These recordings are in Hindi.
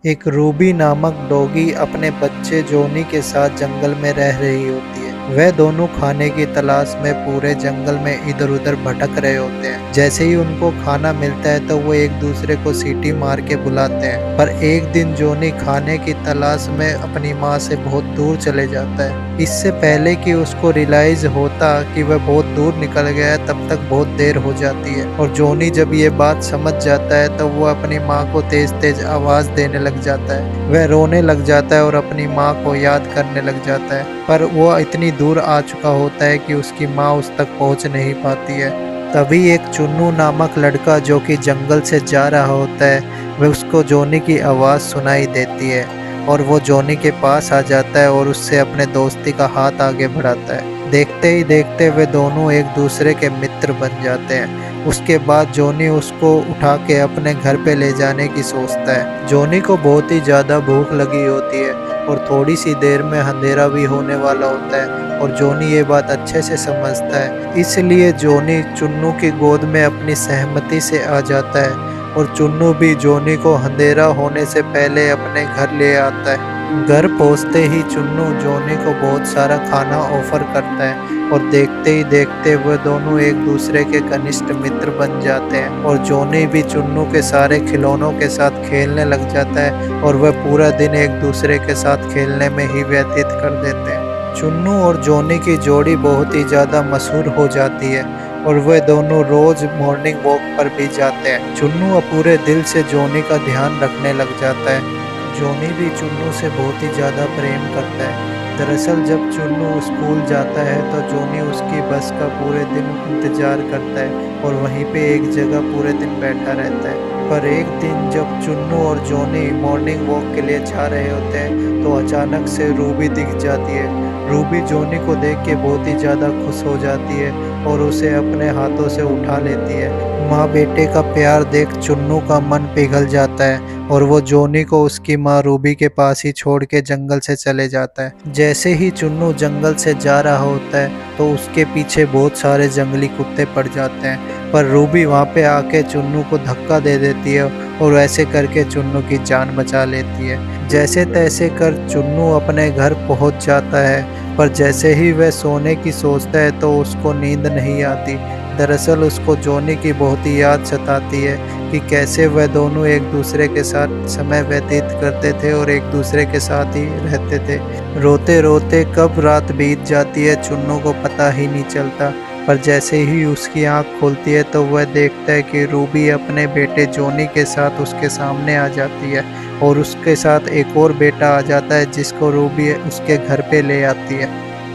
एक रूबी नामक डॉगी अपने बच्चे जोनी के साथ जंगल में रह रही होती है। वह दोनों खाने की तलाश में पूरे जंगल में इधर-उधर भटक रहे होते हैं। जैसे ही उनको खाना मिलता है तो वो एक दूसरे को सीटी मार के बुलाते हैं। पर एक दिन जोनी खाने की तलाश में अपनी माँ से बहुत दूर चले जाता है। इससे पहले कि उसको रियलाइज होता कि वह बहुत दूर निकल गया है, तब तक बहुत देर हो जाती है। और जोनी जब ये बात समझ जाता है तो वो अपनी माँ को तेज-तेज आवाज देने लग जाता है। वह रोने लग जाता है और अपनी माँ को याद करने लग जाता है, पर वो इतनी दूर आ चुका होता है कि उसकी माँ उस तक पहुँच नहीं पाती है। तभी एक चुन्नू नामक लड़का जो कि जंगल से जा रहा होता है, वह उसको जोनी की आवाज़ सुनाई देती है और वो जोनी के पास आ जाता है और उससे अपने दोस्ती का हाथ आगे बढ़ाता है। देखते ही देखते वे दोनों एक दूसरे के मित्र बन जाते हैं। उसके बाद जोनी उसको उठा के अपने घर पे ले जाने की सोचता है। जोनी को बहुत ही ज़्यादा भूख लगी होती है और थोड़ी सी देर में अंधेरा भी होने वाला होता है और जोनी ये बात अच्छे से समझता है। इसलिए जोनी चुन्नू की गोद में अपनी सहमति से आ जाता है और चुन्नू भी जोनी को अंधेरा होने से पहले अपने घर ले आता है। घर पहुंचते ही चुन्नू जोनी को बहुत सारा खाना ऑफर करता है और देखते ही देखते वह दोनों एक दूसरे के घनिष्ठ मित्र बन जाते हैं और जोनी भी चुन्नू के सारे खिलौनों के साथ खेलने लग जाता है और वह पूरा दिन एक दूसरे के साथ खेलने में ही व्यतीत कर देते हैं। चुन्नू और जोनी की जोड़ी बहुत ही ज़्यादा मशहूर हो जाती है और वह दोनों रोज मॉर्निंग वॉक पर भी जाते हैं। चुन्नू अब पूरे दिल से जोनी का ध्यान रखने लग जाता है। जोनी भी चुन्नू से बहुत ही ज़्यादा प्रेम करता है। दरअसल जब चुन्नू स्कूल जाता है तो जोनी उसकी बस का पूरे दिन इंतज़ार करता है और वहीं पे एक जगह पूरे दिन बैठा रहता है। पर एक दिन जब चुन्नू और जोनी मॉर्निंग वॉक के लिए जा रहे होते हैं तो अचानक से रूबी दिख जाती है। रूबी जोनी को देख के बहुत ही ज़्यादा खुश हो जाती है और उसे अपने हाथों से उठा लेती है। माँ बेटे का प्यार देख चुन्नू का मन पिघल जाता है और वो जोनी को उसकी माँ रूबी के पास ही छोड़ के जंगल से चले जाता है। जैसे ही चुन्नू जंगल से जा रहा होता है तो उसके पीछे बहुत सारे जंगली कुत्ते पड़ जाते हैं, पर रूबी वहाँ पे आके चुन्नू को धक्का दे देती है और वैसे करके चुन्नू की जान बचा लेती है। जैसे तैसे कर चुन्नू अपने घर पहुँच जाता है, पर जैसे ही वह सोने की सोचता है तो उसको नींद नहीं आती। दरअसल उसको जोनी की बहुत ही याद सताती है कि कैसे वह दोनों एक दूसरे के साथ समय व्यतीत करते थे और एक दूसरे के साथ ही रहते थे। रोते रोते कब रात बीत जाती है चुन्नू को पता ही नहीं चलता, पर जैसे ही उसकी आंख खुलती है तो वह देखता है कि रूबी अपने बेटे जोनी के साथ उसके सामने आ जाती है और उसके साथ एक और बेटा आ जाता है जिसको रूबी उसके घर पे ले आती है।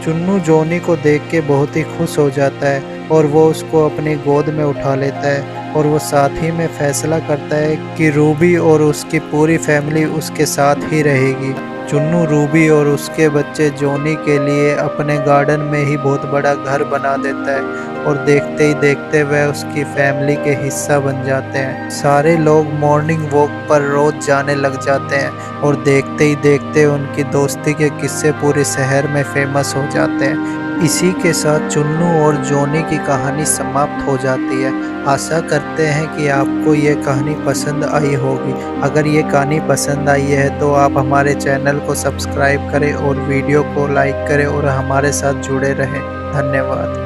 चुन्नू जोनी को देख के बहुत ही खुश हो जाता है और वो उसको अपनी गोद में उठा लेता है और वो साथ ही में फैसला करता है कि रूबी और उसकी पूरी फैमिली उसके साथ ही रहेगी। चुन्नू रूबी और उसके बच्चे जोनी के लिए अपने गार्डन में ही बहुत बड़ा घर बना देता है और देखते ही देखते वह उसकी फैमिली के हिस्सा बन जाते हैं। सारे लोग मॉर्निंग वॉक पर रोज जाने लग जाते हैं और देखते ही देखते उनकी दोस्ती के किस्से पूरे शहर में फेमस हो जाते हैं। इसी के साथ चुन्नू और जोनी की कहानी समाप्त हो जाती है। आशा करते हैं कि आपको ये कहानी पसंद आई होगी। अगर ये कहानी पसंद आई है तो आप हमारे चैनल को सब्सक्राइब करें और वीडियो को लाइक करें और हमारे साथ जुड़े रहें। धन्यवाद।